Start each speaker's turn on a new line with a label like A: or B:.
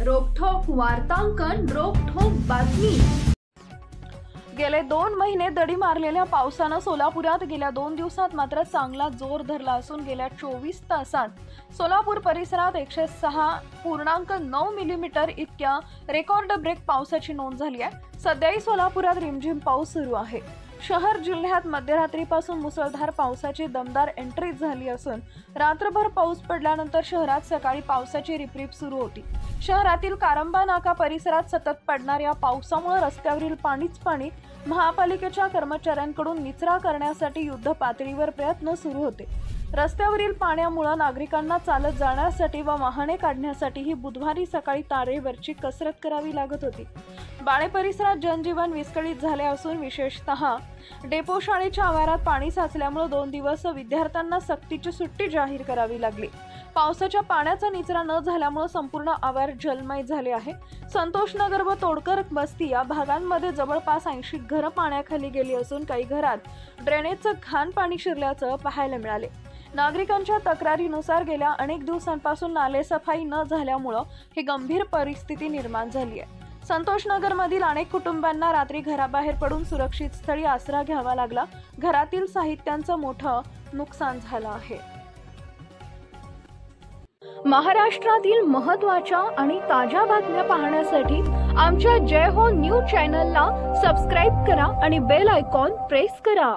A: रोखठोक वार्तांकन, रोखठोक बातमी। गेले 2 महिने दडी मारलेल्या पावसानं सोलापुरात गेल्या 2 दिवसात मात्र चांगला जोर धरला असून गेल्या 24 तासात सोलापूर परिसरात 106.9 मिलीमीटर इतक्या रेकॉर्ड ब्रेक पावसाची नोंद झाली आहे। सध्याही सोलापुरात रिमझिम पाऊस सुरू आहे। शहर जिल्ह्यात मध्यरात्रीपासून मुसळधार पावसाची दमदार एंट्री झाली असून रात्रभर पाऊस पडल्यानंतर शहरात सकाळी पावसाची रिपरिप सुरू होती। शहरातील कारंबा नाका परिसरात सतत पडणाऱ्या पावसामुळे रस्त्यावरील पाणीच पाणी। महापालिकेच्या कर्मचाऱ्यांकडून निचरा करण्यासाठी युद्ध पातळीवर प्रयत्न सुरू होते। रस्त्यावरील पाण्यामुळे नागरिकांना चालत जाण्यासाठी व वाहने काढण्यासाठी बुधवारी सकाळी तारेवरची कसरत करावी लागत होती। बाळे परिसरात जनजीवन विस्कळीत झाले असून विशेषतः डेपो शाळेच्या आवारात पाणी साचल्यामुळे 2 दिवस विद्यार्थ्यांना सक्तीची सुट्टी जाहीर करावी लागली। पावसाच्या पाण्याचा निचरा न झाल्यामुळे संपूर्ण आवार जलमय झाले आहे। संतोषनगर व तोडकर बस्ती या भागांमध्ये जवळपास 80 घरं पाण्याखाली गेली असून काही घरात ड्रेनेजचं घाण पाणी शिरल्याचं पाहायला मिळाले। नागरिकांच्या तक्रारीनुसार गेल्या अनेक दिवसांपासून नाले सफाई न झाल्यामुळे ही गंभीर परिस्थिती निर्माण झाली आहे। संतोषनगरमधील अनेक कुटुंबांना रात्री घराबाहेर पडून सुरक्षित स्थळी आसरा घ्यावा लागला। घरातील साहित्याचं मोठं नुकसान झालं आहे। महाराष्ट्रातील महत्त्वाच्या आणि ताज्या बातम्या पाहण्यासाठी आमच्या जय हो न्यूज चॅनलला सबस्क्राइब करा आणि बेल आयकॉन प्रेस करा।